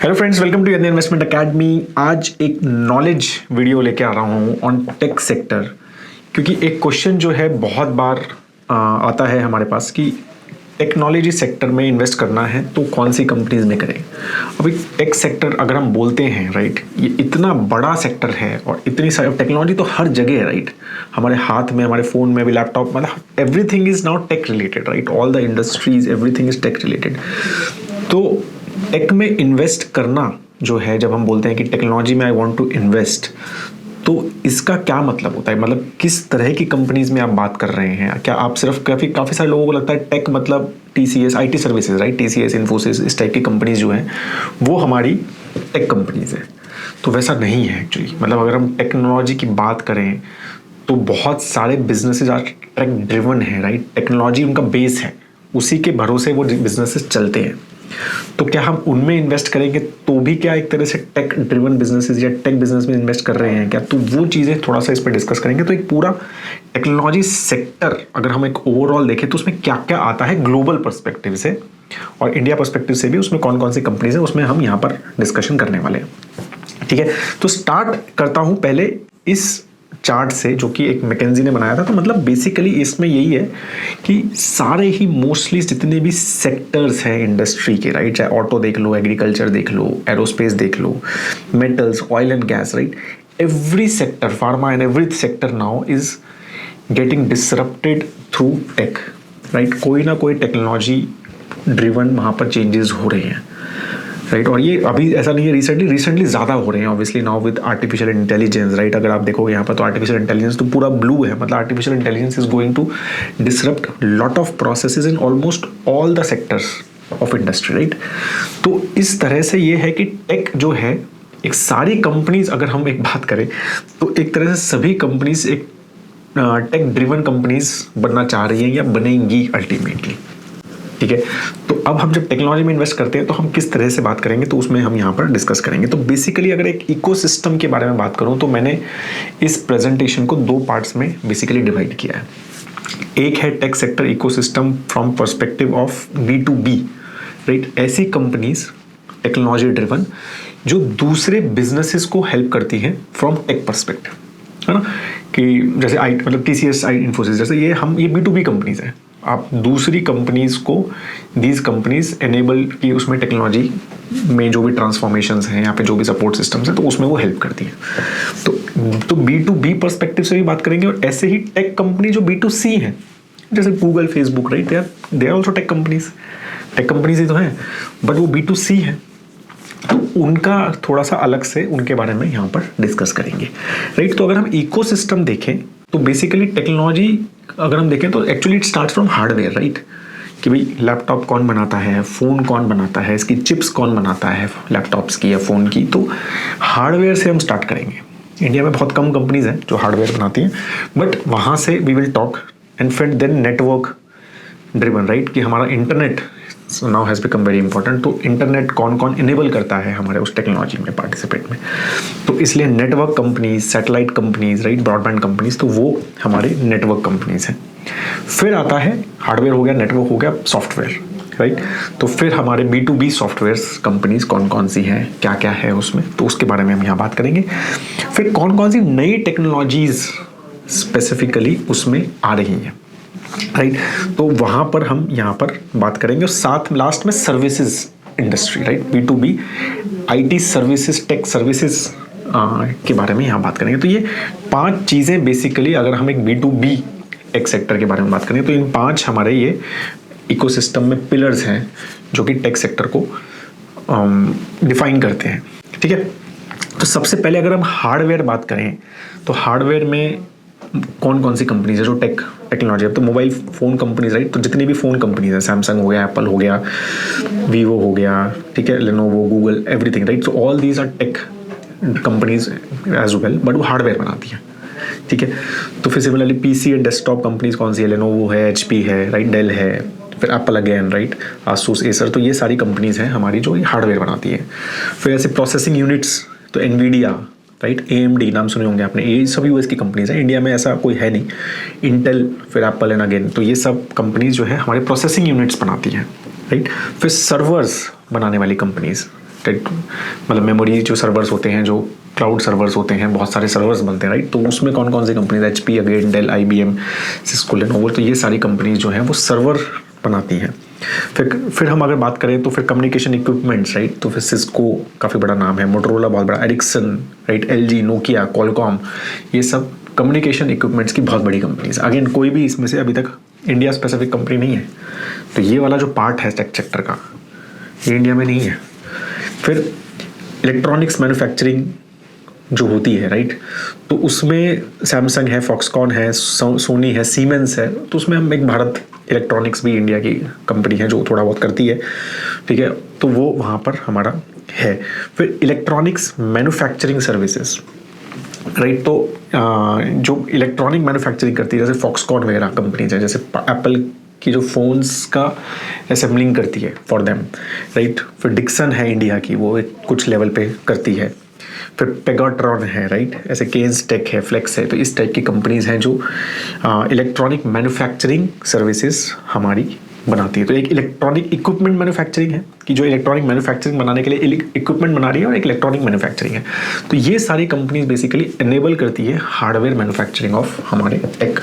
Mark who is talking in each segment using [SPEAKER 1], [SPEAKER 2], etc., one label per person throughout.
[SPEAKER 1] Hello friends, welcome to यदि investment academy. आज एक नॉलेज वीडियो लेके आ रहा हूँ ऑन टेक सेक्टर, क्योंकि एक क्वेश्चन जो है बहुत बार आता है हमारे पास कि टेक्नोलॉजी सेक्टर में इन्वेस्ट करना है तो कौन सी कंपनीज में करें। अभी टेक सेक्टर अगर हम बोलते हैं, राइट, ये इतना बड़ा सेक्टर है और इतनी सारी टेक्नोलॉजी तो हर जगह है, राइट, हमारे हाथ में, हमारे फ़ोन में भी, लैपटॉप, मतलब everything is now tech related, right, all the industries, everything is tech related. तो टेक में इन्वेस्ट करना जो है, जब हम बोलते हैं कि टेक्नोलॉजी में आई वांट टू इन्वेस्ट, तो इसका क्या मतलब होता है, मतलब किस तरह की कंपनीज में आप बात कर रहे हैं। क्या आप सिर्फ काफ़ी सारे लोगों को लगता है टेक मतलब TCS, IT services, right, TCS, Infosys, इस टाइप की कंपनीज जो हैं वो हमारी टेक कंपनीज हैं। तो वैसा नहीं है एक्चुअली। मतलब अगर हम टेक्नोलॉजी की बात करें तो बहुत सारे बिजनेसेस आज टेक ड्रिवन है, राइट, टेक्नोलॉजी उनका बेस है, उसी के भरोसे वो बिजनेसेस चलते हैं। तो क्या हम उनमें इन्वेस्ट करेंगे तो भी क्या एक तरह से टेक ड्रिवन बिजनेसेस या टेक बिजनेस में इन्वेस्ट कर रहे हैं क्या, तो वो चीज़ें थोड़ा सा इस पर डिस्कस करेंगे। तो एक पूरा टेक्नोलॉजी सेक्टर अगर हम एक ओवरऑल देखें तो उसमें क्या क्या आता है ग्लोबल पर्सपेक्टिव से और इंडिया पर्सपेक्टिव से भी, उसमें कौन कौन सी कंपनीज है, उसमें हम यहाँ पर डिस्कशन करने वाले हैं। ठीक है, तो स्टार्ट करता हूँ पहले इस चार्ट से जो कि एक मैकेंजी ने बनाया था। तो मतलब बेसिकली इसमें यही है कि सारे ही मोस्टली जितने भी सेक्टर्स हैं इंडस्ट्री के, राइट, चाहे ऑटो देख लो, एग्रीकल्चर देख लो, एरोस्पेस देख लो, metals, oil and gas, right, every sector, pharma and every sector now is getting disrupted through tech, right. कोई ना कोई टेक्नोलॉजी ड्रिवन वहाँ पर चेंजेस हो रहे हैं, राइट। और ये अभी ऐसा नहीं है, रिसेंटली ज़्यादा हो रहे हैं obviously now with artificial intelligence, right. अगर आप देखोगे यहाँ पर तो आर्टिफिशियल इंटेलिजेंस तो पूरा ब्लू है, मतलब artificial intelligence is going to disrupt lot of processes in almost all the sectors of industry, right. तो इस तरह से ये है कि टेक जो है, एक सारी कंपनीज, अगर हम एक बात करें तो एक तरह से सभी कंपनीज एक टेक ड्रिवन कंपनीज बनना चाह रही हैं या बनेंगी अल्टीमेटली। ठीक है, तो अब हम जब टेक्नोलॉजी में इन्वेस्ट करते हैं तो हम किस तरह से बात करेंगे, तो उसमें हम यहाँ पर डिस्कस करेंगे। तो बेसिकली अगर एक इकोसिस्टम के बारे में बात करूँ तो मैंने इस प्रेजेंटेशन को दो पार्ट्स में बेसिकली डिवाइड किया है। एक है tech sector ecosystem from perspective of B2B, right, ऐसी कंपनीज टेक्नोलॉजी ड्रिवन जो दूसरे बिजनेसेस को हेल्प करती हैं फ्रॉम टेक पर्सपेक्टिव, है ना। कि जैसे मतलब TCS, इन्फोसिस, जैसे ये B2B कंपनीज हैं। आप दूसरी कंपनीज को, दीज कंपनीज एनेबल की उसमें टेक्नोलॉजी में जो भी ट्रांसफॉर्मेशंस हैं, यहाँ पे जो भी सपोर्ट सिस्टम्स हैं, तो उसमें वो हेल्प करती हैं। तो B2B पर्सपेक्टिव से भी बात करेंगे। और ऐसे ही टेक कंपनी जो B2C हैं, जैसे Google, Facebook, right, they are also tech companies ही तो हैं, बट वो B2C हैं, तो उनका थोड़ा सा अलग से उनके बारे में यहाँ पर डिस्कस करेंगे, राइट। तो अगर हम इकोसिस्टम देखें तो बेसिकली टेक्नोलॉजी अगर हम देखें तो actually it starts from hardware, right, कि भाई लैपटॉप कौन बनाता है, फ़ोन कौन बनाता है, इसकी चिप्स कौन बनाता है लैपटॉप्स की या फ़ोन की, तो हार्डवेयर से हम स्टार्ट करेंगे। इंडिया में बहुत कम कंपनीज हैं जो हार्डवेयर बनाती हैं, बट वहाँ से वी विल टॉक एंड फिर देन नेटवर्क ड्रिवन, राइट, कि हमारा internet now has become very important. तो इंटरनेट कौन कौन इनेबल करता है हमारे उस टेक्नोलॉजी में पार्टिसिपेट में, तो इसलिए network companies, satellite companies, right, broadband companies, तो वो हमारे नेटवर्क कंपनीज हैं। फिर आता है हार्डवेयर हो गया, नेटवर्क हो गया, सॉफ्टवेयर, राइट। तो फिर हमारे B2B सॉफ्टवेयर कंपनीज कौन कौन सी हैं, क्या क्या है उसमें, तो उसके बारे में हम यहाँ बात करेंगे। फिर कौन कौन सी नई टेक्नोलॉजीज स्पेसिफिकली उसमें आ रही हैं, राइट, तो वहाँ पर हम यहाँ पर बात करेंगे। और साथ लास्ट में services industry, right, B2B IT services, tech services के बारे में यहाँ बात करेंगे। तो ये 5 चीज़ें बेसिकली, अगर हम एक B2B टेक सेक्टर के बारे में बात करें तो इन 5 हमारे ये इकोसिस्टम में पिलर्स हैं जो कि टेक सेक्टर को डिफाइन करते हैं। ठीक है, तो सबसे पहले अगर हम हार्डवेयर बात करें तो हार्डवेयर में कौन कौन सी कंपनीज है जो टेक्नोलॉजी, अब तो मोबाइल फ़ोन कंपनीज, राइट, तो जितनी भी फ़ोन कंपनीज हैं, सैमसंग हो गया, एप्पल हो गया, वीवो हो गया, ठीक है, Lenovo, Google, everything, right, so all these are tech companies as well, but वो हार्डवेयर बनाती हैं। ठीक है, तो फिर similarly PC and desktop companies कौन सी है, लेनोवो है, HP है, राइट, डेल है, फिर Apple again, right, Asus, Acer, तो ये सारी कंपनीज हैं हमारी जो हार्डवेयर बनाती हैं। फिर ऐसे प्रोसेसिंग यूनिट्स तो एनवीडिया, राइट, AMD नाम सुने होंगे आपने, ये सब US की कंपनीज हैं, इंडिया में ऐसा कोई है नहीं। इंटेल, फिर एप्पल एंड अगेन, तो ये सब कंपनीज जो है हमारे प्रोसेसिंग यूनिट्स बनाती हैं, राइट। फिर सर्वर्स बनाने वाली कंपनीज, राइट, मतलब मेमोरी जो सर्वर्स होते हैं, जो क्लाउड सर्वर्स होते हैं, बहुत सारे सर्वर्स बनते हैं, राइट। तो उसमें कौन कौन सी companies, HP, again Dell, IBM, Cisco, Lenovo, तो ये सारी कंपनीज जो हैं वो सर्वर बनाती हैं। फिर हम अगर बात करें तो फिर कम्युनिकेशन इक्विपमेंट्स, राइट, तो फिर सिस्को काफ़ी बड़ा नाम है, मोटोरोला बहुत बड़ा, Ericsson, right, LG, Nokia, Qualcomm, ये सब कम्युनिकेशन इक्विपमेंट्स की बहुत बड़ी कंपनीज। अगेन कोई भी इसमें से अभी तक इंडिया स्पेसिफिक कंपनी नहीं है, तो ये वाला जो पार्ट है टेक सेक्टर का, ये इंडिया में नहीं है। फिर इलेक्ट्रॉनिक्स मैन्युफैक्चरिंग जो होती है, राइट, तो उसमें सैमसंग है, फॉक्सकॉन है, सोनी है, सीमेंस है, तो उसमें हम एक भारत इलेक्ट्रॉनिक्स भी इंडिया की कंपनी है जो थोड़ा बहुत करती है, ठीक है, तो वो वहाँ पर हमारा है। फिर इलेक्ट्रॉनिक्स मैन्युफैक्चरिंग सर्विसेज, राइट, तो जो इलेक्ट्रॉनिक मैन्युफैक्चरिंग करती है, जैसे फॉक्सकॉन वगैरह कंपनीज है, जैसे एप्पल की जो फ़ोन्स का असेंबलिंग करती है फॉर देम, राइट। फिर डिक्सन है इंडिया की, वो एक कुछ लेवल पे करती है। फिर पेगाट्रॉन है, राइट, ऐसे केन्स टेक है, फ्लेक्स है, तो इस टाइप की कंपनीज हैं जो इलेक्ट्रॉनिक मैन्युफैक्चरिंग सर्विसेज हमारी बनाती है। तो एक इलेक्ट्रॉनिक इक्विपमेंट मैन्युफैक्चरिंग है कि जो इलेक्ट्रॉनिक मैन्युफैक्चरिंग बनाने के लिए इक्विपमेंट बना रही है, और एक इलेक्ट्रॉनिक मैन्युफैक्चरिंग है। तो ये सारी कंपनीज बेसिकली एनेबल करती है हार्डवेयर मैन्युफैक्चरिंग ऑफ हमारे टेक,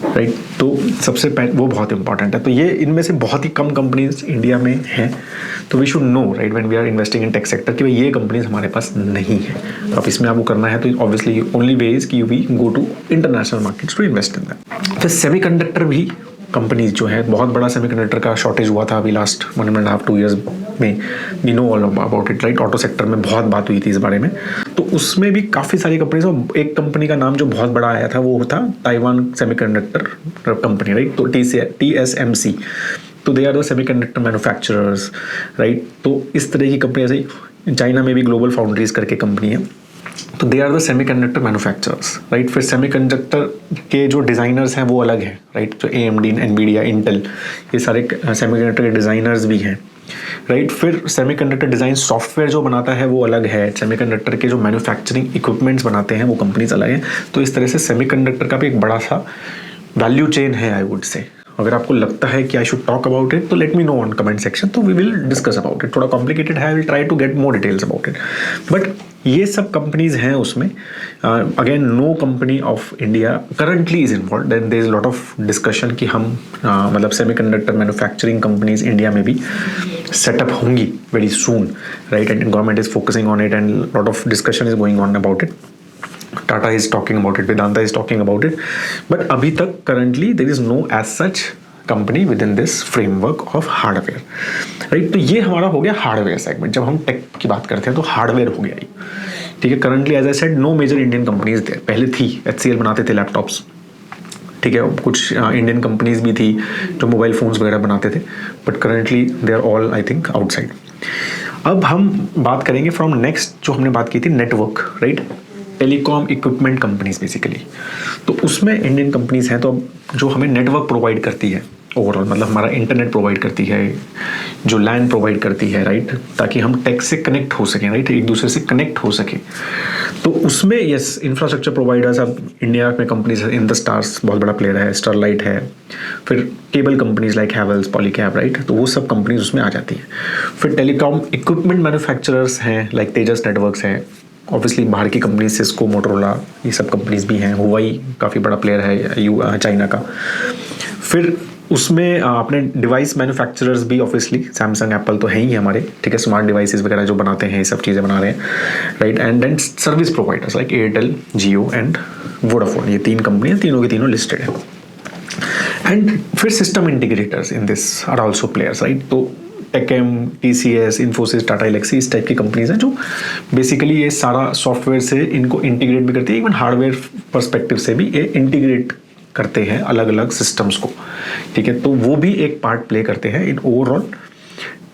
[SPEAKER 1] राइट। तो सबसे पहले वो बहुत इंपॉर्टेंट है। तो ये इनमें से बहुत ही कम कंपनीज इंडिया में हैं, तो we should know, right, when we are investing in tech sector कि भाई ये कंपनीज हमारे पास नहीं है। तो अब इसमें आपको करना है तो ऑब्वियसली ओनली वे इज कि we go to international markets to invest in that. फिर सेमीकंडक्टर भी कंपनीज जो है, बहुत बड़ा सेमीकंडक्टर का शॉर्टेज हुआ था अभी लास्ट 1.5-2 ईयर्स में, we know all about it, right. Auto sector में बहुत बात हुई थी इस बारे में, तो उसमें भी काफ़ी सारी कंपनीज, और एक कंपनी का नाम जो बहुत बड़ा आया था वो था ताइवान सेमीकंडक्टर कंपनी, राइट, तो TSMC, तो they are the semiconductor manufacturers, right. तो इस तरह की कंपनी, ऐसे चाइना में भी ग्लोबल फाउंड्रीज करके कंपनी है, तो they are the semiconductor manufacturers, right. फिर सेमीकंडक्टर के जो डिज़ाइनर्स हैं वो अलग हैं, राइट, जो AMD, NVIDIA, इंटेल, ये सारे सेमीकंडक्टर के डिज़ाइनर्स भी हैं, राइट। फिर सेमीकंडक्टर डिज़ाइन सॉफ्टवेयर जो बनाता है वो अलग है, सेमीकंडक्टर के जो मैन्युफैक्चरिंग इक्विपमेंट्स बनाते हैं वो कंपनीज अलग हैं। तो इस तरह से सेमीकंडक्टर का भी एक बड़ा सा वैल्यू चेन है, आई वुड से। अगर आपको लगता है कि I should talk about it तो let me know on comment section, तो we will discuss about it. थोड़ा कॉम्प्लिकेटेड है, I will try to get more details about it, but ये सब कंपनीज हैं उसमें। Again no company of India currently is involve, then there is lot of discussion कि हम मतलब semiconductor manufacturing companies India में भी सेटअप होंगी very soon, right, and government is focusing on it and lot of discussion is going on about it. Tata is talking about it, Vedanta is talking about it, but अभी तक currently there is no as such company within this framework of hardware, right? तो ये हमारा हो गया hardware segment. जब हम take की बात करते हैं तो हार्डवेयर हो गया ये, ठीक है। Currently as I said no major Indian companies थे, पहले थी, HCL बनाते थे लैपटॉप्स, ठीक है, कुछ इंडियन कंपनीज भी थी जो मोबाइल फोन्स वगैरह बनाते थे, but currently they are all I think outside. अब हम बात करेंगे फ्रॉम नेक्स्ट, जो हमने बात की थी network, right, telecom equipment companies basically, तो उसमें इंडियन कंपनीज हैं तो जो हमें नेटवर्क प्रोवाइड करती है ओवरऑल, मतलब हमारा इंटरनेट प्रोवाइड करती है, जो लैंड प्रोवाइड करती है, राइट, ताकि हम टेक से कनेक्ट हो सकें, राइट, एक दूसरे से कनेक्ट हो सके। तो उसमें यस, इंफ्रास्ट्रक्चर प्रोवाइडर्स, अब इंडिया में कंपनीज है, इंडस्टार्स बहुत बड़ा प्लेयर है, स्टरलाइट है, फिर cable companies like Havells, Polycab, right, तो वो सब कंपनीज उसमें आ जाती हैं। फिर टेलीकॉम इक्विपमेंट मैन्युफैक्चरर्स हैं लाइक तेजस नेटवर्क्स हैं, ऑब्वियसली बाहर की कंपनी, सिस्को, मोटोरोला, ये सब कंपनीज भी हैं, हुवाई काफ़ी बड़ा प्लेयर है चाइना का। फिर उसमें अपने डिवाइस मैन्युफैक्चरर्स भी ऑब्वियसली सैमसंग, एप्पल तो है ही हमारे, ठीक है, स्मार्ट डिवाइसेस वगैरह जो बनाते हैं, ये सब चीज़ें बना रहे हैं, right. And then service providers like Airtel, Jio and Vodafone, ये 3 कंपनियाँ, तीनों की तीनों लिस्टेड है। एंड फिर system integrators in this are also players, right, तो टेकएम, TCS, इन्फोसिस, टाटा एलेक्सी, इस टाइप की कंपनीज हैं जो बेसिकली ये सारा सॉफ्टवेयर से इनको इंटीग्रेट भी करती है, इवन हार्डवेयर पर्सपेक्टिव से भी ये इंटीग्रेट करते हैं अलग अलग सिस्टम्स को, ठीक है। तो वो भी एक पार्ट प्ले करते हैं इन ओवरऑल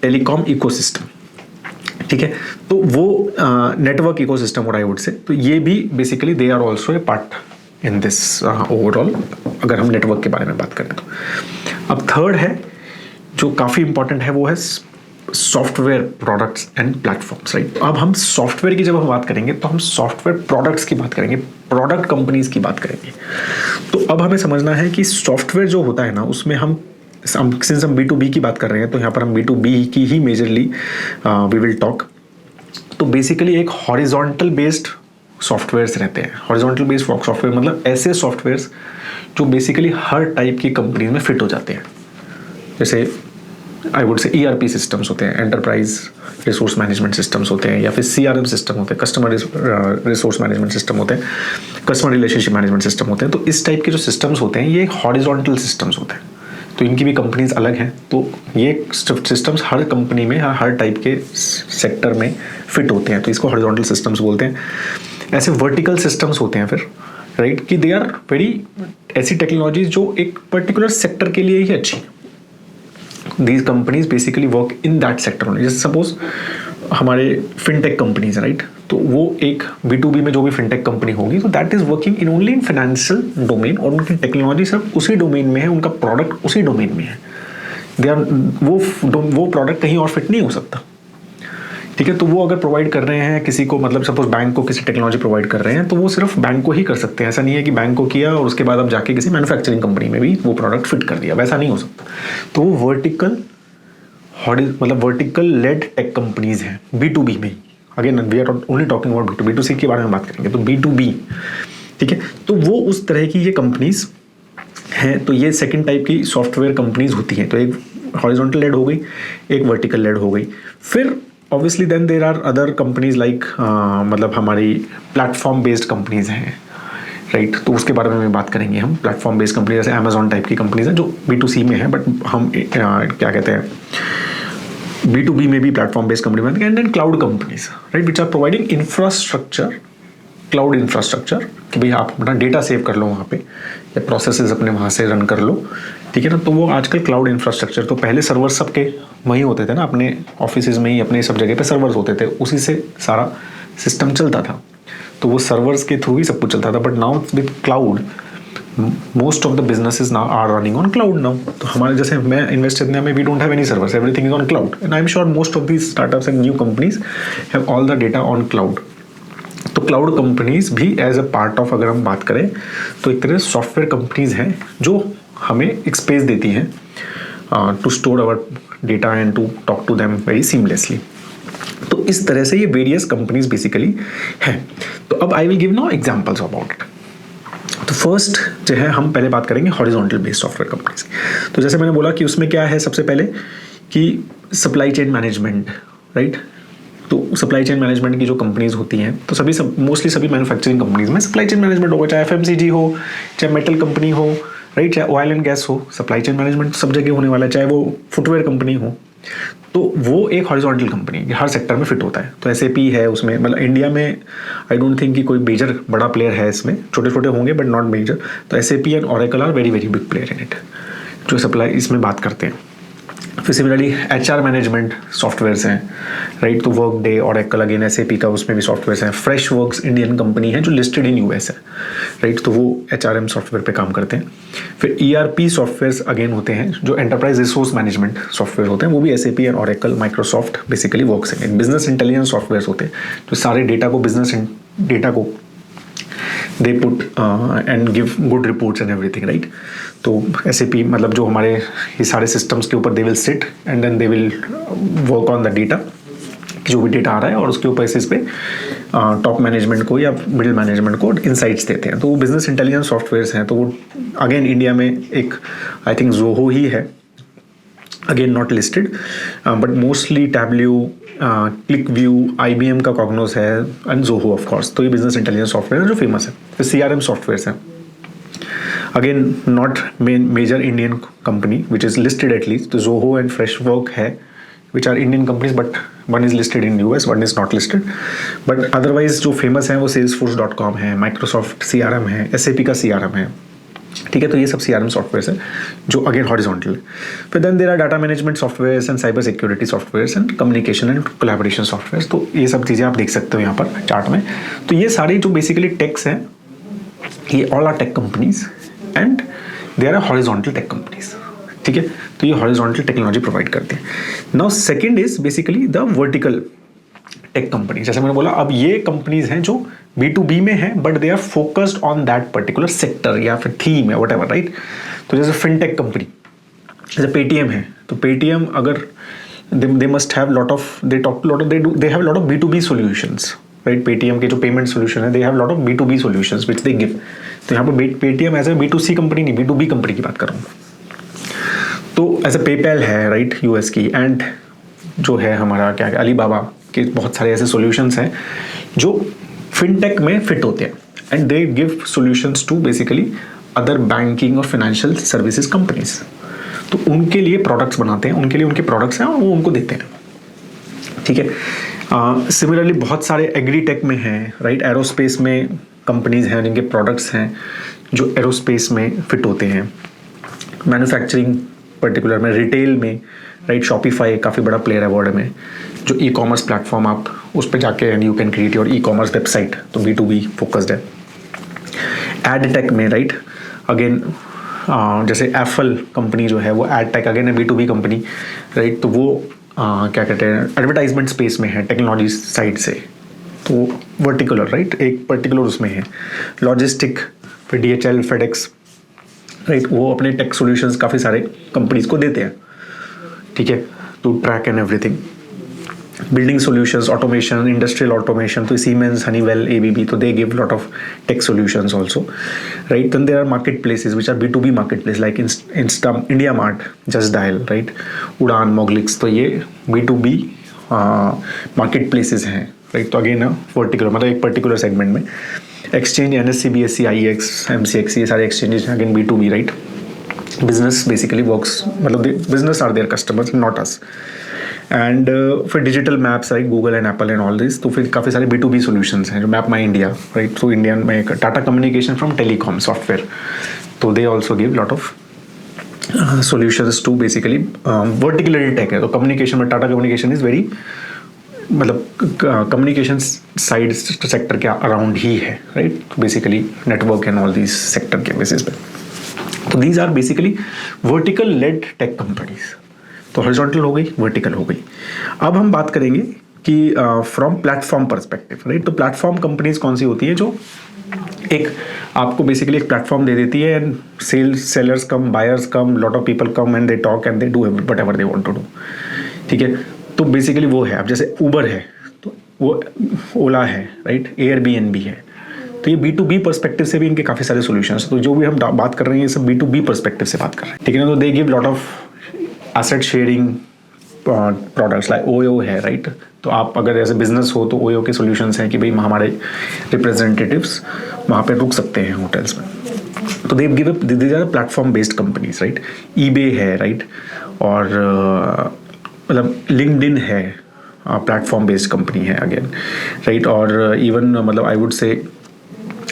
[SPEAKER 1] टेलीकॉम इकोसिस्टम, ठीक है। तो वो नेटवर्क इकोसिस्टम और आई वुड से, तो ये भी basically they are also a part in this overall, अगर हम नेटवर्क के बारे में बात करें तो। अब थर्ड है जो काफ़ी इंपॉर्टेंट है, वो है software products and platforms, right. अब हम सॉफ्टवेयर की जब हम बात करेंगे तो हम सॉफ्टवेयर प्रोडक्ट्स की बात करेंगे, प्रोडक्ट कंपनीज की बात करेंगे। तो अब हमें समझना है कि सॉफ्टवेयर जो होता है ना, उसमें हम सिंस हम B2B की बात कर रहे हैं तो यहाँ पर हम B2B की ही मेजरली वी विल टॉक, तो बेसिकली एक हॉरिजॉन्टल बेस्ड सॉफ्टवेयर्स रहते हैं। हॉरिजॉन्टल बेस्ड सॉफ्टवेयर मतलब ऐसे सॉफ्टवेयर्स जो बेसिकली हर टाइप की कंपनी में फिट हो जाते हैं। जैसे आई वुड से ERP सिस्टम्स होते हैं, एंटरप्राइज रिसोर्स मैनेजमेंट सिस्टम्स होते हैं, या फिर CRM सिस्टम होते हैं, कस्टमर रिसोर्स मैनेजमेंट सिस्टम होते हैं, कस्टमर रिलेशनशिप मैनेजमेंट सिस्टम होते हैं। तो इस टाइप के जो सिस्टम्स होते हैं ये हॉरिजॉन्टल सिस्टम्स होते हैं, तो इनकी भी कंपनीज अलग हैं। तो ये सिस्टम्स हर कंपनी में हर टाइप के सेक्टर में फिट होते हैं, तो इसको हॉरिजॉन्टल सिस्टम्स बोलते हैं। ऐसे वर्टिकल सिस्टम्स होते हैं फिर, राइट, कि दे आर वेरी ऐसी टेक्नोलॉजीज जो एक पर्टिकुलर सेक्टर के लिए ही अच्छी। These companies basically work in that sector only. जैसे सपोज हमारे फिनटेक कंपनीज, राइट, तो वो एक B2B में जो भी फिनटेक कंपनी होगी तो that is working in only in financial domain, और उनकी टेक्नोलॉजी सिर्फ उसी डोमेन में है, उनका प्रोडक्ट उसी डोमेन में है। दे आर वो प्रोडक्ट कहीं और फिट नहीं हो सकता, ठीक है। तो वो अगर प्रोवाइड कर रहे हैं किसी को, मतलब सपोज बैंक को किसी टेक्नोलॉजी प्रोवाइड कर रहे हैं, तो वो सिर्फ बैंक को ही कर सकते हैं। ऐसा नहीं है कि बैंक को किया और उसके बाद अब जाके किसी मैन्युफैक्चरिंग कंपनी में भी वो प्रोडक्ट फिट कर दिया, वैसा नहीं हो सकता। तो वो वर्टिकल लेड टेक कंपनीज हैं B2B में। Again we are only talking about B2B, B2C के बारे में बात करेंगे तो B2B, ठीक है। तो वो उस तरह की ये कंपनीज हैं। तो ये सेकंड टाइप की सॉफ्टवेयर कंपनीज होती हैं। तो एक हॉरिजॉन्टल लेड हो गई, एक वर्टिकल लेड हो गई। फिर obviously then there are other companies like मतलब हमारी प्लेटफॉर्म बेस्ड कंपनीज हैं, राइट। तो उसके बारे में बात करेंगे हम। प्लेटफॉर्म बेस्ड कंपनी जैसे अमेजॉन टाइप की कंपनीज हैं जो B2C में है, बट हम क्या कहते हैं B2B में भी प्लेटफॉर्म बेस्ड कंपनी बनती है। And then cloud companies, right, which are providing infrastructure, cloud infrastructure, कि भाई आप अपना डेटा सेव कर लो वहाँ पे, या प्रोसेसेस अपने वहाँ से रन कर लो, ठीक है ना। तो वो आजकल क्लाउड इंफ्रास्ट्रक्चर, तो पहले सर्वर्स सबके वहीं होते थे ना, अपने ऑफिस में ही अपने सब जगह पे सर्वर्स होते थे, उसी से सारा सिस्टम चलता था। तो वो सर्वर्स के थ्रू ही सब कुछ चलता था। But now with cloud most of the businesses now are running on cloud now. तो हमारे जैसे मैं इन्वेस्ट इंडिया में we don't have any servers, everything is on cloud, and I am sure most of these startups and new companies have all the data on cloud. तो cloud companies भी as a part of, अगर हम बात करें तो एक तरह software companies हैं जो हमें एक स्पेस देती हैं to store our data and to talk to them very seamlessly. तो इस तरह से ये वेरियस कंपनीज बेसिकली हैं। तो अब I will give now examples about it. तो फर्स्ट जो है हम पहले बात करेंगे हॉरिजॉन्टल बेस्ड सॉफ्टवेयर कंपनीज की। तो जैसे मैंने बोला कि उसमें क्या है, सबसे पहले कि सप्लाई चेन मैनेजमेंट, राइट। तो सप्लाई चेन मैनेजमेंट की जो कंपनीज होती हैं, तो मोस्टली सभी मैन्युफैक्चरिंग कंपनीज में सप्लाई चेन मैनेजमेंट होगा, चाहे FMCG हो, चाहे मेटल कंपनी हो, राइट, चाहे ऑयल एंड गैस हो, सप्लाई चेन मैनेजमेंट सब जगह होने वाला है, चाहे वो फुटवेयर कंपनी हो। तो वो एक हॉरिजॉन्टल कंपनी हर सेक्टर में फिट होता है। तो SAP है उसमें, मतलब इंडिया में आई डोंट थिंक कि कोई मेजर बड़ा प्लेयर है इसमें, छोटे छोटे होंगे बट नॉट मेजर। तो SAP and Oracle are very very big player in it, जो सप्लाई इसमें बात करते हैं। फिर सिमिलरली HR मैनेजमेंट सॉफ्टवेयर्स हैं, राइट। तो वर्कडे, Oracle, अगेन SAP का उसमें भी सॉफ्टवेयर्स हैं। फ्रेशवर्क्स इंडियन कंपनी है जो लिस्टेड इन US है, राइट। तो वो HRM सॉफ्टवेयर पे काम करते हैं। फिर ERP सॉफ्टवेयर्स अगेन होते हैं जो एंटरप्राइज रिसोर्स मैनेजमेंट सॉफ्टवेयर होते हैं, वो भी SAP and Oracle, Microsoft basically works हैं। बिजनेस इंटेलिजेंस सॉफ्टवेयर होते हैं जो सारे डेटा को they put and give good reports and everything, right. तो SAP मतलब जो हमारे ये सारे सिस्टम्स के ऊपर they will sit and then they will work on the data, जो भी डेटा आ रहा है, और उसके ऊपर इस पे टॉप मैनेजमेंट को या मिडिल मैनेजमेंट को इनसाइट्स देते हैं। तो वो बिजनेस इंटेलिजेंस सॉफ्टवेयर्स हैं। तो वो अगेन इंडिया में एक आई थिंक जोहो ही है, again not listed, but mostly tableau, ClickView, IBM का कॉग्नोस है, एंड जोहो ऑफ कोर्स। तो ये बिजनेस इंटेलिजेंस सॉफ्टवेयर है जो फेमस है। फिर CRM सॉफ्टवेयर्स हैं, again not major Indian company which is listed at least. तो जोहो एंड फ्रेशवर्क है which are Indian companies, but one is listed in US, one is not listed. But otherwise जो famous हैं वो salesforce.com है, Microsoft CRM है, SAP का CRM है, ठीक है। तो ये सब CRM सॉफ्टवेयर है जो अगेन हॉरिजॉन्टल है। फिर then there are data management softwares and cyber security softwares and communication and collaboration softwares. तो ये सब चीज़ें आप देख सकते हो यहाँ पर चार्ट में। तो ये सारी जो बेसिकली टेक्स हैं, ये all are tech companies and they are horizontal tech companies, ठीक है। तो ये हॉरिजॉन्टल टेक्नोलॉजी प्रोवाइड करते हैं। Now second is basically the vertical tech company. जैसे मैंने बोला, अब ये कंपनीज हैं जो B2B में है, but they are focused on that particular sector या फिर थीम है, व्हाटएवर, राइट। तो जैसे फिनटेक कंपनी, जैसे पेटीएम है, तो पेटीएम अगर they must have lot of, they talk lot of, they have a lot of B2B solutions, right? Paytm के जो पेमेंट सोल्यूशन है, they have lot of B2B solutions which they give. तो यहाँ पे Paytm as a B2C company नहीं, B2B company की बात कर रहा हूँ. तो एज ए पेपैल है, राइट, यूएस की, एंड जो है हमारा क्या है, अलीबाबा के बहुत सारे ऐसे सॉल्यूशंस हैं जो फिनटेक में फिट होते हैं, and they give solutions to basically other banking और फाइनेंशियल सर्विसेज कंपनीज. तो उनके लिए प्रोडक्ट्स बनाते हैं, उनके लिए उनके प्रोडक्ट्स हैं और वो उनको देते हैं. ठीक है. सिमिलरली बहुत सारे एग्रीटेक में हैं, राइट, एरोस्पेस में कंपनीज हैं जिनके प्रोडक्ट्स हैं जो एरोस्पेस में फिट होते हैं. मैन्युफैक्चरिंग पर्टिकुलर में, रिटेल में, राइट, शॉपिफाई काफ़ी बड़ा प्लेयर है वर्ल्ड में, जो ई कॉमर्स प्लेटफॉर्म, आप उस पर जाके and you can create your e commerce website. तो B2B फोकस्ड है. एड टेक में, राइट, अगेन जैसे एप्पल कंपनी जो है वो एड टेक अगेन है, B2B कंपनी, राइट. तो वो क्या कहते हैं, एडवर्टाइजमेंट स्पेस में है टेक्नोलॉजी साइड से, तो वर्टिकुलर, राइट, एक पर्टिकुलर उसमें है. लॉजिस्टिक, फिर DHL, फेडेक्स, राइट, वो अपने टेक सॉल्यूशंस काफ़ी सारे कंपनीज को देते हैं. ठीक है. तो track and everything. Building solutions, automation, industrial automation, तो सीमेंस, हनीवेल, ABB, तो they give lot of tech solutions also, right. Then there are market places which are B2B market place like Insta, India Mart, Just Dial, right, Udaan, Moglix. तो ये B2B market places हैं, right. तो again vertical मतलब एक particular segment में. Exchange, NSE, BSE, IEX, MCX, ये सारे exchanges हैं, again B2B, right. Business basically works, मतलब business are their customers, not us. And फिर digital maps, right, Google and Apple and all this. तो फिर काफ़ी सारे B2B सॉल्यूशंस हैं, जो मैप माई इंडिया, राइट. तो इंडियन में Tata communication from telecom software, तो they also give lot of solutions to basically vertical tech है. तो कम्युनिकेशन में टाटा कम्युनिकेशन इज़ वेरी, मतलब कम्युनिकेशन साइड सेक्टर के अराउंड ही है, right. Basically network and all this sector के बेसिस पे. तो these are basically vertical led tech companies. तो हॉरिजॉन्टल हो गई, वर्टिकल हो गई. अब हम बात करेंगे कि फ्रॉम प्लेटफॉर्म पर्सपेक्टिव, राइट. तो प्लेटफॉर्म कंपनीज कौन सी होती है जो एक आपको बेसिकली एक प्लेटफॉर्म दे देती है, and sellers come, buyers come, lot of people come and they talk and they do whatever they want to do. ठीक है. तो बेसिकली वो है. अब जैसे ऊबर है, तो वो ओला है, राइट, Airbnb है. तो ये B2B पर्सपेक्टिव से भी इनके काफ़ी सारे सॉल्यूशंस. तो जो भी हम बात कर रहे हैं ये सब B2B पर्सपेक्टिव से बात कर रहे हैं. ठीक है ना. तो they give lot of asset sharing products like OYO है, राइट. तो आप अगर ऐसे बिजनेस हो तो OYO के सॉल्यूशंस हैं कि भाई हमारे रिप्रेजेंटेटिव्स वहाँ पे रुक सकते हैं होटल्स में. तो they give these are platform based companies, right. eBay है, राइट, और मतलब लिंक्डइन है, प्लेटफॉर्म बेस्ड कंपनी है अगेन, राइट. और इवन मतलब I would say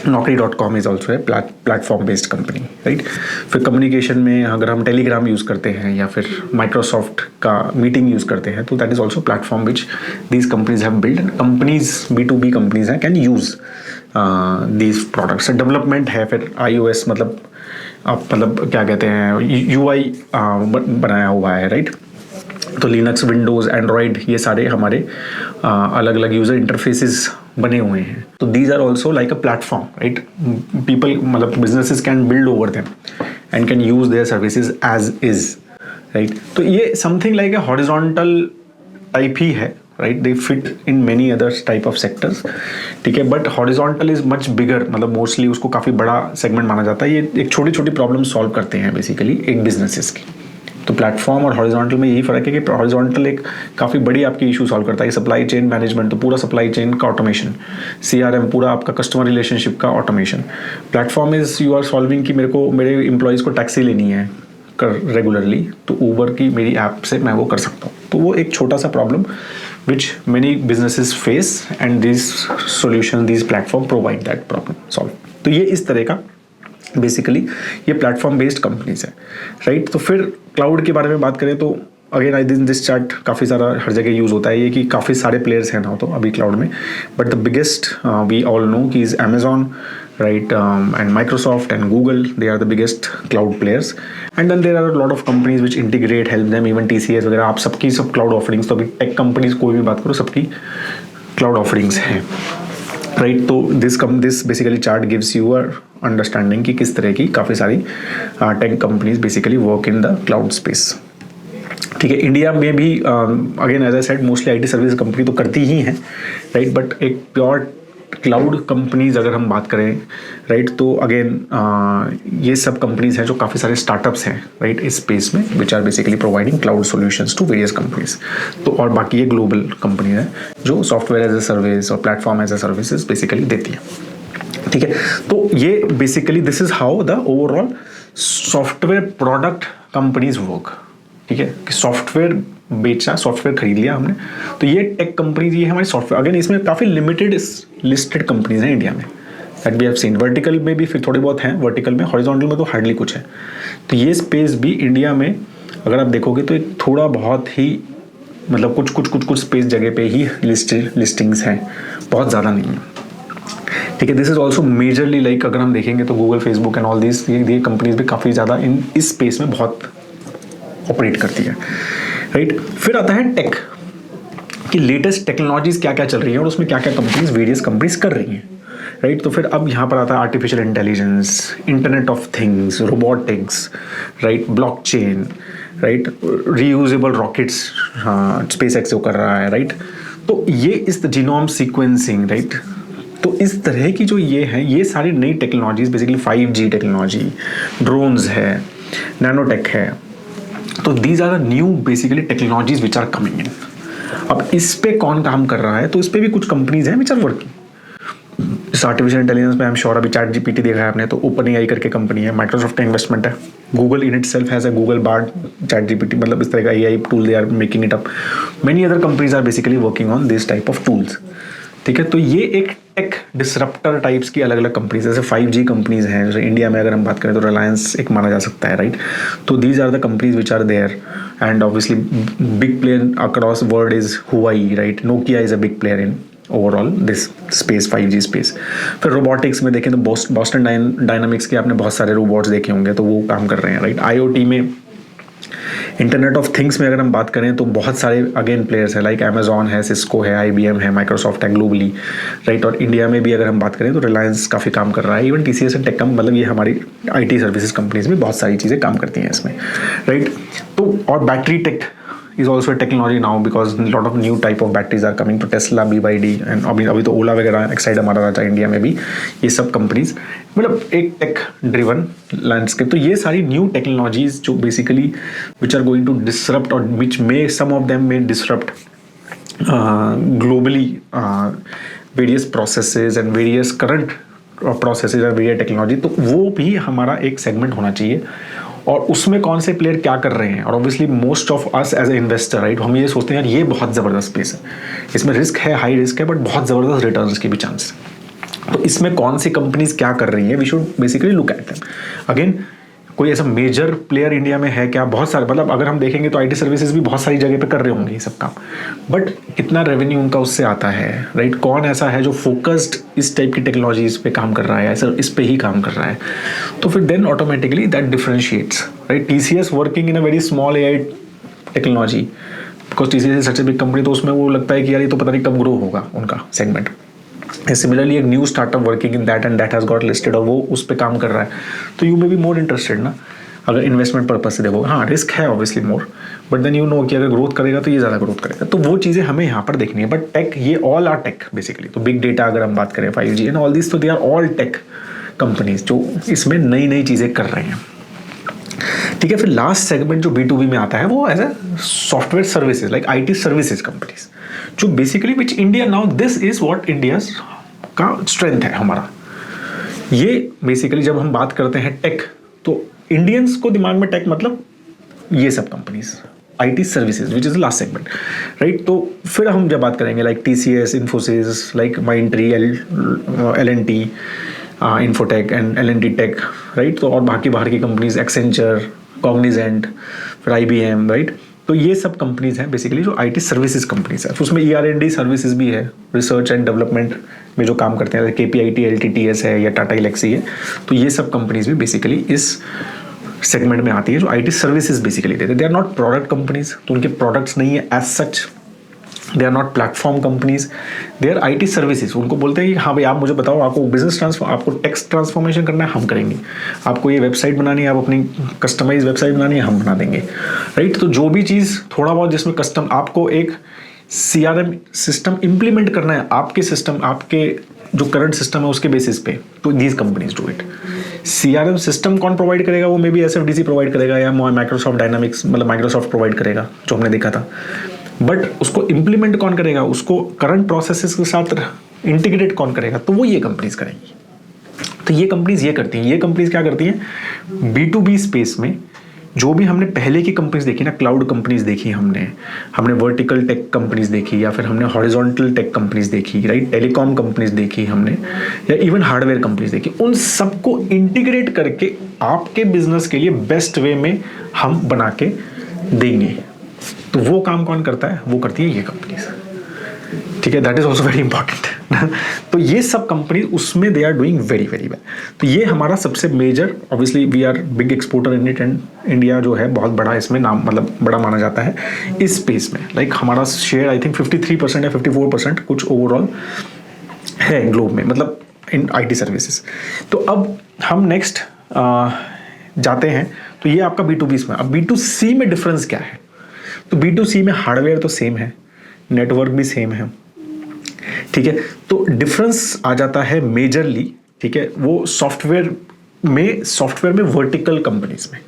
[SPEAKER 1] Naukri.com is also है प्लेटफॉर्म बेस्ड कंपनी, राइट. फिर कम्युनिकेशन में अगर हम टेलीग्राम यूज़ करते हैं या फिर माइक्रोसॉफ्ट का मीटिंग यूज़ करते हैं, तो that is also platform which these companies have build. Companies B2B companies हैं can use these products. Development है, फिर iOS मतलब आप मतलब क्या कहते हैं UI बनाया हुआ है, राइट. तो लिनक्स, विंडोज़, एंड्रॉयड, ये सारे हमारे अलग अलग यूज़र इंटरफेसेस बने हुए हैं. तो these are also like a platform, right. People मतलब businesses can build over them and can use their services as is, right. तो ये something like a horizontal type ही है, right. They fit in many others type of sectors. ठीक है. But horizontal is much bigger, मतलब mostly उसको काफ़ी बड़ा सेगमेंट माना जाता है. ये एक छोटी छोटी प्रॉब्लम सॉल्व करते हैं बेसिकली एक बिजनेसेस की. तो प्लेटफॉर्म और हॉरिजॉन्टल में यही फ़र्क है कि हॉरिजॉन्टल एक काफ़ी बड़ी आपकी इशू सॉल्व करता है. सप्लाई चेन मैनेजमेंट, तो पूरा सप्लाई चेन का ऑटोमेशन, CRM, पूरा आपका कस्टमर रिलेशनशिप का automation. Platform is you are solving कि मेरे एम्प्लॉयज़ को टैक्सी लेनी है रेगुलरली, तो ऊबर की मेरी ऐप से मैं वो कर सकता हूँ. तो वो एक छोटा सा problem which many businesses face and this solution, this platform provide that problem solve. तो ये इस तरह का बेसिकली ये प्लेटफॉर्म बेस्ड कंपनीज है, राइट. तो फिर क्लाउड के बारे में बात करें तो अगेन आई दिन दिस चार्ट काफ़ी सारा हर जगह यूज़ होता है ये कि काफ़ी सारे प्लेयर्स हैं ना तो अभी क्लाउड में. But the biggest we all know कि is Amazon, right, and Microsoft and Google, they are the biggest cloud players. And then there are a lot of companies which integrate, help them, even TCS वगैरह. आप सबकी सब cloud offerings, तो अभी tech companies कोई भी बात करो सबकी cloud offerings हैं, राइट. तो this basically chart gives you a understanding कि किस तरह की काफ़ी सारी tech companies basically work in the cloud space. ठीक है, इंडिया में भी again as I said mostly IT service company तो करती ही हैं, राइट, बट एक प्योर क्लाउड कंपनीज अगर हम बात करें, राइट, तो अगेन ये सब कंपनीज हैं जो काफ़ी सारे स्टार्टअप्स हैं, राइट, इस स्पेस में which are basically providing cloud solutions to various companies. तो और बाकी ये ग्लोबल कंपनी है जो सॉफ्टवेयर एज ए सर्विस और platform as a services basically देती है। ठीक है, तो ये basically this is how the overall software product companies work. ठीक है, कि सॉफ्टवेयर बेचा, सॉफ्टवेयर खरीद लिया हमने, तो ये टेक कंपनीज, ये हमारी सॉफ्टवेयर, अगेन इसमें काफ़ी लिमिटेड लिस्टेड कंपनीज हैं इंडिया में that we have seen. Vertical में भी फिर थोड़े बहुत हैं, वर्टिकल में, हॉरिजॉन्टल में तो हार्डली कुछ है। तो ये स्पेस भी इंडिया में अगर आप देखोगे तो एक थोड़ा बहुत ही मतलब कुछ स्पेस जगह पे ही लिस्टिंग्स हैं, बहुत ज़्यादा नहीं है। ठीक है, this is also majorly like अगर हम देखेंगे तो Google, Facebook and all this, ये कंपनीज भी काफ़ी ज़्यादा इस स्पेस में बहुत ऑपरेट करती है, राइट। फिर आता है टेक कि लेटेस्ट टेक्नोलॉजीज क्या क्या चल रही है और उसमें क्या क्या कंपनीज, वेरियस कंपनीज कर रही हैं, राइट। तो फिर अब यहाँ पर आता है artificial intelligence, internet of things, robotics, right, blockchain, right, reusable rockets, हाँ, स्पेस एक्स जो कर रहा है, राइट। तो ये इस जीनोम सीक्वेंसिंग, राइट, तो इस तरह की जो ये है, ये सारी नई technologies basically 5G technology, drones है, नैनोटेक है, तो these are the new basically technologies which are coming in. अब इस पे कौन काम कर रहा है, तो इस पे भी कुछ कंपनीज हैं विच आर वर्किंग। इस आर्टिफिशियल इंटेलिजेंस में आई एम श्योर अभी चैट जीपीटी देखा है आपने, तो ओपन एआई करके कंपनी है, माइक्रोसॉफ्ट का इन्वेस्टमेंट है, Google in itself has a Google Bard, ChatGPT, मतलब इस तरह का AI tool they are making it up. Many other companies are basically working on this type of tools. ठीक है, तो ये एक टेक डिसरप्टर टाइप्स की अलग अलग कंपनीज, जैसे 5G कंपनीज हैं, जैसे इंडिया में अगर हम बात करें तो रिलायंस एक माना जा सकता है, राइट। तो these are the companies which are there and obviously big player across world is Huawei, right. Nokia is a big player in overall this space, 5G space. फिर रोबोटिक्स में देखें तो बॉस्टन डायनामिक्स के आपने बहुत सारे robots देखे होंगे, तो वो काम कर रहे हैं, राइट। IoT में, इंटरनेट ऑफ थिंग्स में अगर हम बात करें तो बहुत सारे अगेन प्लेयर्स हैं, लाइक अमेजॉन है, सिस्को है, IBM है, माइक्रोसॉफ्ट है ग्लोबली, राइट। और इंडिया में भी अगर हम बात करें तो रिलायंस काफ़ी काम कर रहा है, इवन TCS एंड टेक्कम, मतलब ये हमारी IT सर्विसेज कंपनीज में बहुत सारी चीज़ें काम करती हैं इसमें, राइट। तो और battery tech is also a technology now because a lot of new type of batteries are coming to Tesla, BYD and अभी तो ओला वगैरह एक्साइड हमारा रहता है इंडिया में भी, ये सब कंपनीज, मतलब एक टेक ड्रिवन लैंडस्केप। तो ये सारी न्यू टेक्नोलॉजीज जो basically which are going to disrupt और which may some of them may disrupt globally various processes and various current processes और वेरियस टेक्नोलॉजी, तो वो भी हमारा एक सेगमेंट होना चाहिए। और उसमें कौन से प्लेयर क्या कर रहे हैं, और obviously most of us as a investor, right, हम ये सोचते हैं यार ये बहुत ज़बरदस्त स्पेस है, इसमें रिस्क है, हाई रिस्क है, बट बहुत ज़बरदस्त रिटर्न्स के भी चांस। तो इसमें कौन सी कंपनीज क्या कर रही हैं, we should basically look at them. Again कोई ऐसा मेजर प्लेयर इंडिया में है क्या, बहुत सारे, मतलब अगर हम देखेंगे तो IT सर्विसेज भी बहुत सारी जगह पे कर रहे होंगे ये सब काम, बट कितना रेवेन्यू उनका उससे आता है, राइट। कौन ऐसा है जो फोकस्ड इस टाइप की टेक्नोलॉजीज पे काम कर रहा है, ऐसा इस पे ही काम कर रहा है, तो फिर then automatically that differentiates, right. TCS working in a very small AI technology, because TCS is such a big company, तो उसमें वो लगता है कि यार ये तो पता नहीं कब ग्रो होगा उनका सेगमेंट। सिमिलरली एक new startup working in that and that has got listed और वो उस पर काम कर रहा है, तो you may be more interested ना, अगर इन्वेस्टमेंट पर्पज से देखो। हाँ, रिस्क है obviously more, but then you know कि अगर ग्रोथ करेगा तो ये ज़्यादा ग्रोथ करेगा, तो वो चीज़ें हमें यहाँ पर देखनी है। बट टेक, ये ऑल आर टेक बेसिकली। तो बिग डेटा अगर हम बात करें, 5G एंड ऑल दिस, तो they are all tech companies जो इसमें नई नई चीज़ें कर रहे हैं। ठीक है, फिर लास्ट सेगमेंट जो B2B में आता है वो as a software services, like IT services companies, जो basically which India now, this is what India's का स्ट्रेंथ है हमारा। ये बेसिकली जब हम बात करते हैं टेक, तो इंडियंस को दिमाग में टेक मतलब ये सब companies, IT services which is the last segment, right. तो फिर हम जब बात करेंगे like TCS, Infosys, like Mindtree, L&T, Infotech and L&T tech, right. तो और बाकी बाहर की कंपनीज, एक्सेंचर, कॉग्निजेंट, फिर IBM, राइट। तो ये सब कंपनीज हैं बेसिकली जो IT सर्विसेज कंपनीज है। तो उसमें ER&D सर्विसेज भी है, रिसर्च एंड डेवलपमेंट में जो काम करते हैं, KPIT, LTTS है या टाटा एलेक्सी है, तो ये सब कंपनीज भी बेसिकली इस सेगमेंट में आती है जो IT सर्विसेज बेसिकली देते हैं। They are not product companies, तो उनके प्रोडक्ट्स नहीं है as such, they are not platform companies, they are IT services. उनको बोलते हैं कि हाँ भाई आप मुझे बताओ, आपको बिजनेस ट्रांसफॉर्म, आपको टेक्स्ट ट्रांसफॉर्मेशन करना है, हम करेंगे। आपको ये वेबसाइट बनानी है, आप अपनी कस्टमाइज वेबसाइट बनानी है, हम बना देंगे, राइट। तो जो भी चीज़ थोड़ा बहुत जिसमें कस्टम, आपको एक CRM सिस्टम इम्प्लीमेंट करना है आपके सिस्टम, आपके जो करंट सिस्टम है उसके बेसिस पे, तो these companies do it. CRM system कौन प्रोवाइड करेगा? वो मे बी SFDC प्रोवाइड करेगा या माइक्रोसॉफ्ट डायनामिक्स, मतलब माइक्रोसॉफ्ट प्रोवाइड करेगा, जो हमने देखा था। बट उसको इम्प्लीमेंट कौन करेगा, उसको करंट प्रोसेसेस के साथ इंटीग्रेट कौन करेगा? तो वो ये कंपनीज करेंगी। तो ये कंपनीज ये करती हैं। ये कंपनीज क्या करती हैं? B2B स्पेस में जो भी हमने पहले की कंपनीज देखी ना, क्लाउड कंपनीज देखी हमने वर्टिकल टेक कंपनीज देखी, या फिर हमने हॉरिजॉन्टल टेक कंपनीज देखी, राइट, टेलीकॉम कंपनीज देखी हमने, या इवन हार्डवेयर कंपनीज देखी, उन सबको इंटीग्रेट करके आपके बिजनेस के लिए बेस्ट वे में हम बना के देंगे। तो वो काम कौन करता है? वो करती है ये कंपनीज, ठीक है। That is also very important. तो ये सब कंपनी उसमें they are doing very very well. तो ये हमारा सबसे major, obviously we are big exporter in it, and India जो है बहुत बड़ा इसमें नाम, मतलब बड़ा माना जाता है इस स्पेस में। लाइक हमारा शेयर आई थिंक 53% या 54% कुछ ओवरऑल है ग्लोब में, मतलब इन IT सर्विसेज। तो अब हम नेक्स्ट जाते हैं। तो ये आपका B2B में। अब B2C में डिफरेंस क्या है? तो B2C में हार्डवेयर तो सेम है, नेटवर्क भी सेम है, ठीक है। तो डिफरेंस आ जाता है मेजरली, ठीक है, वो सॉफ्टवेयर में वर्टिकल कंपनीज में,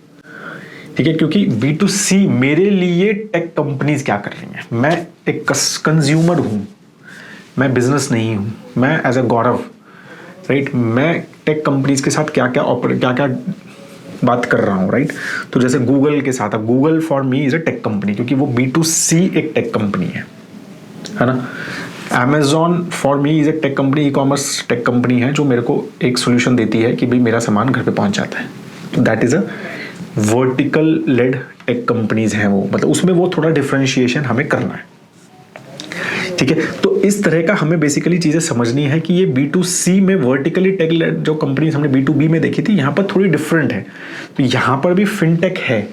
[SPEAKER 1] ठीक है। क्योंकि B2C मेरे लिए टेक कंपनीज क्या कर रही हैं? मैं एक कंज्यूमर हूं, मैं बिजनेस नहीं हूं, मैं एज ए गौरव, राइट, मैं टेक कंपनीज के साथ क्या क्या बात कर रहा हूँ, राइट। तो जैसे गूगल के साथ, अब Google for me is a tech company, क्योंकि वो B2C एक टेक कंपनी है ना। Amazon for me is a tech company, e-commerce tech company है, जो मेरे को एक सोल्यूशन देती है कि भाई मेरा सामान घर पे पहुंच जाता है। तो that is a vertical led tech companies हैं वो, मतलब उसमें वो थोड़ा डिफरेंशिएशन हमें करना है, ठीक है। तो इस तरह का हमें बेसिकली चीजें समझनी है कि ये B2C में वर्टिकली टेक लेड जो कंपनीज हमने B2B में देखी थी, यहाँ पर थोड़ी डिफरेंट है। तो यहाँ पर भी फिनटेक है,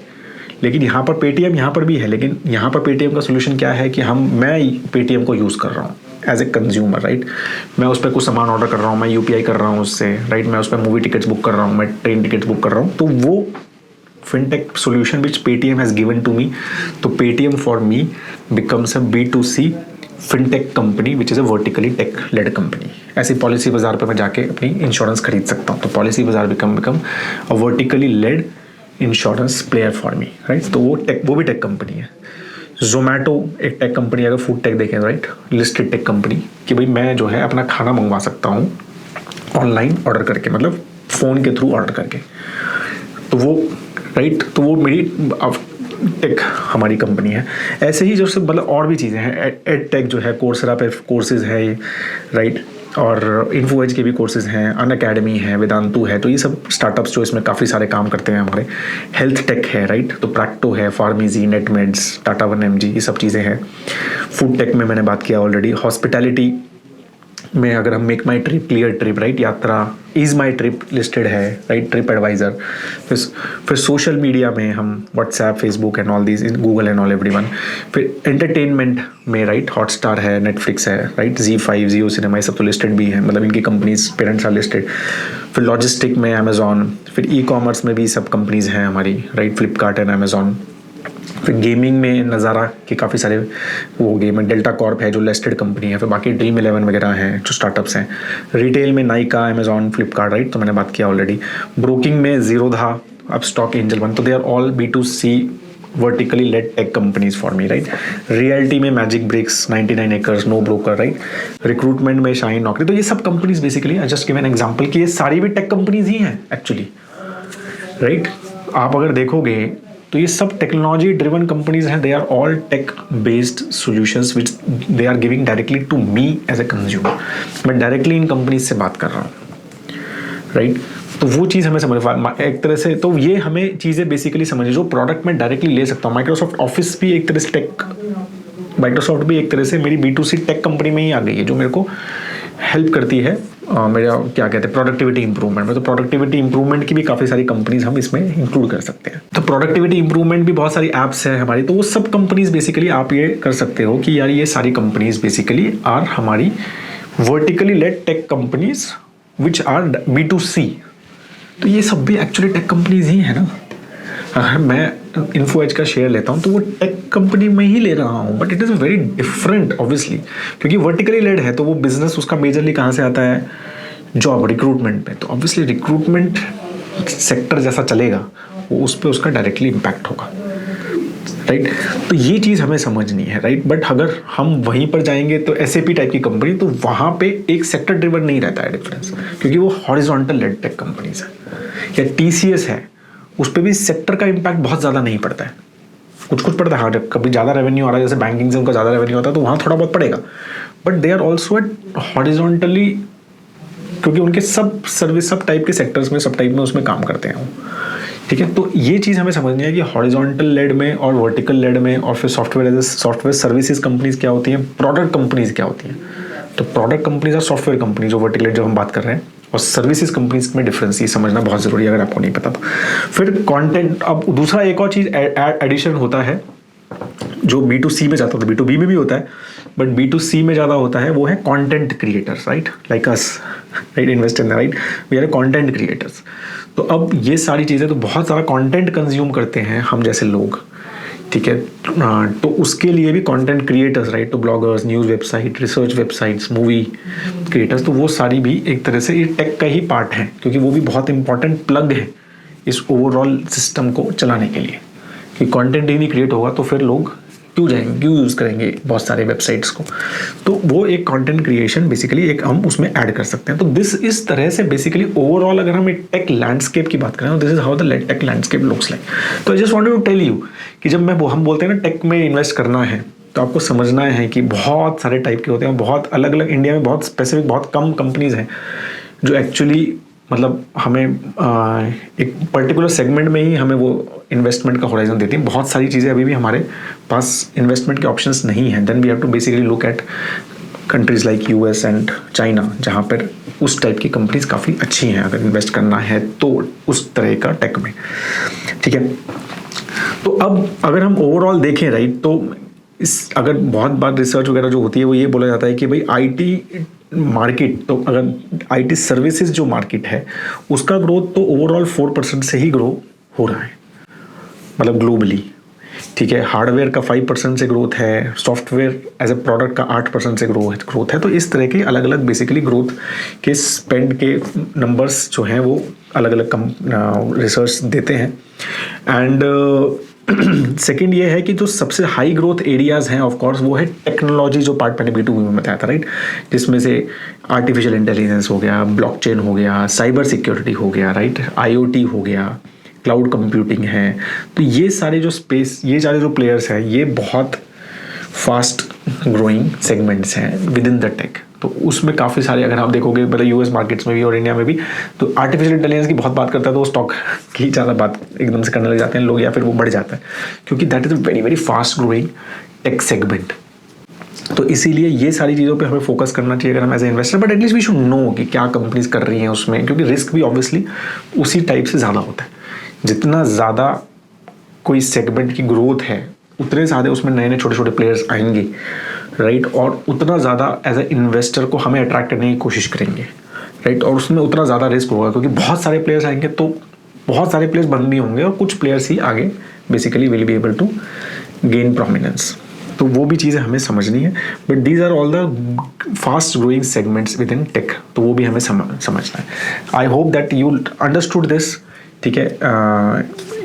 [SPEAKER 1] लेकिन यहाँ पर पेटीएम यहाँ पर भी है, लेकिन यहाँ पर पेटीएम का सोल्यूशन क्या है कि मैं पेटीएम को यूज़ कर रहा हूँ एज ए कंज्यूमर, राइट। मैं उस पर कुछ सामान ऑर्डर कर रहा हूँ, मैं UPI कर रहा हूँ उससे, राइट। मैं उस पर मूवी टिकट्स बुक कर रहा हूँ, मैं ट्रेन टिकट्स बुक कर रहा हूँ। तो वो fintech solution which Paytm has given to me, तो Paytm for me becomes a B2C fintech company which is a vertically tech led company. ऐसी पॉलिसी बाजार पर मैं जाके अपनी इंश्योरेंस खरीद सकता हूँ। तो Policybazaar become a vertically led insurance player for me, right. तो वो भी टेक कंपनी है। जोमैटो एक टेक कंपनी, अगर फूड टेक देखें, राइट, लिस्टेड टेक कंपनी, कि भाई मैं जो है अपना खाना मंगवा सकता हूँ ऑनलाइन ऑर्डर करके, मतलब फ़ोन के थ्रू ऑर्डर करके। तो वो, राइट, तो वो मेरी टेक हमारी कंपनी है। ऐसे ही जो सब मतलब और भी चीज़ें हैं, एड टेक जो है, कोर्सेरा पे कोर्सेज है, राइट, और इन्फोएज के भी कोर्सेज हैं, अनअकैडमी है, वेदांतु है। तो ये सब स्टार्टअप्स जो इसमें काफ़ी सारे काम करते हैं हमारे। हेल्थ टेक है, राइट, तो प्रैक्टो है, फार्मेसी, नेटमेड्स, टाटा 1mg, ये सब चीज़ें हैं। फूड टेक में मैंने बात किया ऑलरेडी। हॉस्पिटैलिटी में अगर हम मेक माई ट्रिप, क्लियर ट्रिप, राइट, यात्रा, इज़ माई ट्रिप लिस्टेड है, राइट, ट्रिप एडवाइज़र। फिर सोशल मीडिया में हम WhatsApp, Facebook and all these, Google and all everyone. फिर एंटरटेनमेंट में, राइट, हॉटस्टार है, नेटफ्लिक्स है, राइट, ZEE5, जियो सिनेमा, ये सब तो लिस्टेड भी है, मतलब इनकी कंपनीज पेरेंट्स आर लिस्टेड। फिर लॉजिस्टिक में अमेजॉन, फिर ई-कॉमर्स में भी सब कंपनीज हैं हमारी, राइट, फ्लिपकार्ट एंड अमेजॉन। फिर गेमिंग में नज़ारा के काफ़ी सारे वो गेम है, डेल्टा कॉर्प है जो लिस्टेड कंपनी है। फिर बाकी ड्रीम 11 वगैरह हैं जो स्टार्टअप्स हैं। रिटेल में नाइका, अमेजॉन, फ्लिपकार्ट, राइट, तो मैंने बात किया ऑलरेडी। ब्रोकिंग में जीरोधा, अब स्टॉक एंजल वन, तो they are all B2C vertically led tech companies for me, right. Realty में Magicbricks, 99 acres, NoBroker, right. Recruitment में शाइन नौकरी। तो ये सब companies basically, I just give an example कि ये सारी भी टेक कंपनीज ही हैं एक्चुअली, राइट। आप अगर देखोगे तो ये सब टेक्नोलॉजी ड्रिवन कंपनीज हैं। They are all tech based solutions which they are giving directly to me as a consumer. मैं डायरेक्टली इन कंपनीज से बात कर रहा हूँ, राइट। तो वो चीज़ हमें समझ एक तरह से, तो ये हमें चीज़ें बेसिकली समझिए जो प्रोडक्ट मैं डायरेक्टली ले सकता हूँ। माइक्रोसॉफ्ट ऑफिस भी एक तरह से माइक्रोसॉफ्ट भी एक तरह से मेरी B2C टेक कंपनी में ही आ गई है, जो मेरे को हेल्प करती है मेरा क्या कहते हैं प्रोडक्टिविटी इंप्रूवमेंट में, तो प्रोडक्टिविटी इंप्रूवमेंट की भी काफ़ी सारी कंपनीज हम इसमें इंक्लूड कर सकते हैं। तो प्रोडक्टिविटी इंप्रूवमेंट भी बहुत सारी ऐप्स है हमारी, तो वो सब कंपनीज बेसिकली आप ये कर सकते हो कि यार ये सारी कंपनीज बेसिकली आर हमारी vertically led tech companies which are B2C। तो ये सब भी एक्चुअली टेक कंपनीज ही है ना। अगर मैं इन्फो एज का शेयर लेता हूँ तो वो टेक कंपनी में ही ले रहा हूँ, but it is very different obviously, क्योंकि वर्टिकली लेड है तो वो बिजनेस उसका मेजरली कहाँ से आता है, जॉब रिक्रूटमेंट पे। तो ऑब्वियसली रिक्रूटमेंट सेक्टर जैसा चलेगा वो उस पर उसका डायरेक्टली इम्पैक्ट होगा, राइट। तो ये चीज़ हमें समझनी है, राइट। बट अगर हम वहीं पर जाएंगे तो SAP टाइप की कंपनी, तो वहाँ पे एक सेक्टर ड्रिवन नहीं रहता है डिफरेंस, क्योंकि वो हॉरिजॉन्टल लेड टेक कंपनीज है। या TCS है, उस पर भी सेक्टर का इम्पैक्ट बहुत ज़्यादा नहीं पड़ता है, कुछ पड़ता है। हाँ, जब कभी ज़्यादा रेवेन्यू आ रहा है, जैसे बैंकिंग से उनका ज़्यादा रेवेन्यू होता है तो वहाँ थोड़ा बहुत पड़ेगा, but they are also at horizontally, क्योंकि उनके सब सर्विस सब टाइप के सेक्टर्स में सब टाइप में उसमें काम करते हैं वो, ठीक है। तो ये चीज़ हमें समझनी है कि हॉरिजॉन्टल लेड में और वर्टिकल लेड में, और फिर सॉफ्टवेयर सर्विसेज कंपनीज क्या होती हैं, प्रोडक्ट कंपनीज क्या होती हैं। तो प्रोडक्ट कंपनीज और सॉफ्टवेयर कंपनीज जो वर्टिकल लेड जो हम बात कर रहे हैं, और सर्विसेज कंपनीज में डिफरेंस ये समझना बहुत ज़रूरी है अगर आपको नहीं पता तो। फिर कंटेंट, अब दूसरा एक और चीज़ एडिशन होता है जो B2C में जाता है, B2B में भी होता है, बट B2C में ज़्यादा होता है, वो है content creators, right, like us, right, invest in, right, we are content creators. तो अब ये सारी चीज़ें, तो बहुत सारा कंटेंट कंज्यूम करते हैं हम जैसे लोग, ठीक है। तो उसके लिए भी कंटेंट क्रिएटर्स, राइट, तो bloggers, news website, research websites, movie creators, तो वो सारी भी एक तरह से ये टेक का ही पार्ट है, क्योंकि वो भी बहुत इंपॉर्टेंट प्लग है इस ओवरऑल सिस्टम को चलाने के लिए। कि कंटेंट ही नहीं क्रिएट होगा तो फिर लोग क्यों जाएंगे, क्यों यूज़ करेंगे बहुत सारे वेबसाइट्स को। तो वो एक कंटेंट क्रिएशन बेसिकली एक हम उसमें ऐड कर सकते हैं। तो दिस इस तरह से बेसिकली ओवरऑल अगर हम एक टेक लैंडस्केप की बात करें तो this is how the tech landscape looks like. तो I just wanted to tell you कि जब हम बोलते हैं ना टेक में इन्वेस्ट करना है, तो आपको समझना है कि बहुत सारे टाइप के होते हैं, बहुत अलग अलग, इंडिया में बहुत स्पेसिफिक, बहुत कम कंपनीज हैं जो एक्चुअली मतलब हमें एक पर्टिकुलर सेगमेंट में ही हमें वो इन्वेस्टमेंट का होराइजन देती हैं। बहुत सारी चीज़ें अभी भी हमारे पास इन्वेस्टमेंट के ऑप्शंस नहीं हैं। Then we have to basically look at countries like US and China, जहाँ पर उस टाइप की कंपनीज काफ़ी अच्छी हैं अगर इन्वेस्ट करना है तो उस तरह का टेक में, ठीक है। तो अब अगर हम ओवरऑल देखें, राइट, तो इस अगर बहुत बार रिसर्च वगैरह जो होती है वो ये बोला जाता है कि भाई IT मार्केट, तो अगर IT सर्विसेज जो मार्केट है उसका ग्रोथ तो ओवरऑल 4% से ही ग्रो हो रहा है, मतलब ग्लोबली, ठीक है। हार्डवेयर का 5% से ग्रोथ है, सॉफ्टवेयर एज ए प्रोडक्ट का 8% से ग्रोथ है। तो इस तरह के अलग अलग बेसिकली ग्रोथ के स्पेंड के नंबर्स जो हैं वो अलग अलग रिसर्च देते हैं। एंड सेकेंड ये है कि जो सबसे हाई ग्रोथ एरियाज हैं ऑफ कोर्स वो है टेक्नोलॉजी, जो पार्ट मैंने B2B में बताया था, राइट, जिसमें से आर्टिफिशियल इंटेलिजेंस हो गया, ब्लॉकचेन हो गया, साइबर सिक्योरिटी हो गया, राइट, IoT हो गया, क्लाउड कंप्यूटिंग है। तो ये सारे जो स्पेस, ये सारे जो प्लेयर्स हैं ये बहुत फास्ट ग्रोइंग सेगमेंट्स हैं विद इन द टेक। तो उसमें काफ़ी सारे अगर आप देखोगे मतलब US मार्केट्स में भी और इंडिया में भी, तो आर्टिफिशियल इंटेलिजेंस की बहुत बात करता है तो वो स्टॉक की ज़्यादा बात एकदम से करने लग जाते हैं लोग, या फिर वो बढ़ जाता है, क्योंकि that is a very very fast growing tech segment. तो इसीलिए ये सारी चीज़ों पे हमें फोकस करना चाहिए अगर हम as a investor, but at least we should know कि क्या कंपनीज कर रही हैं उसमें, क्योंकि रिस्क भी ऑब्वियसली उसी टाइप से ज़्यादा होता है। जितना ज़्यादा कोई सेगमेंट की ग्रोथ है उतने ज़्यादा उसमें नए नए छोटे छोटे प्लेयर्स आएंगे, राइट, और उतना ज़्यादा एज ए इन्वेस्टर को हमें अट्रैक्ट करने की कोशिश करेंगे, राइट, और उसमें उतना ज़्यादा रिस्क होगा, क्योंकि बहुत सारे प्लेयर्स आएंगे तो बहुत सारे प्लेयर्स बंद भी होंगे और कुछ प्लेयर्स ही आगे basically will be able to gain prominence. तो वो भी चीज़ें हमें समझनी है, but these are all the fast growing segments within tech, तो वो भी हमें समझना है। I hope that you understood this, ठीक है।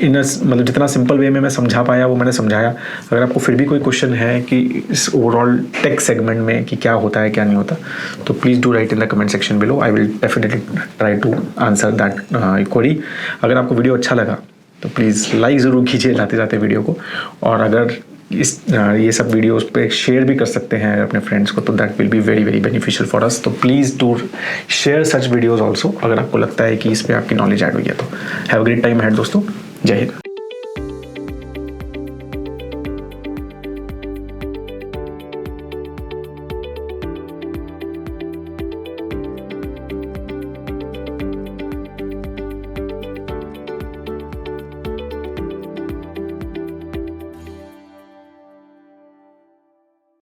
[SPEAKER 1] मतलब जितना सिंपल वे में मैं समझा पाया वो मैंने समझाया। अगर आपको फिर भी कोई क्वेश्चन है कि इस ओवरऑल टेक सेगमेंट में कि क्या होता है क्या नहीं होता, तो please do write in the comment section below, I will definitely try to answer that query. अगर आपको वीडियो अच्छा लगा तो प्लीज़ लाइक ज़रूर कीजिए लाते जाते वीडियो को, और अगर ये सब वीडियोस पे शेयर भी कर सकते हैं अपने फ्रेंड्स को, तो that will be very very beneficial for us. तो please do share such videos also अगर आपको लगता है कि इस पर आपकी नॉलेज ऐड हुई है। तो have a great time ahead दोस्तों, जय हिंद।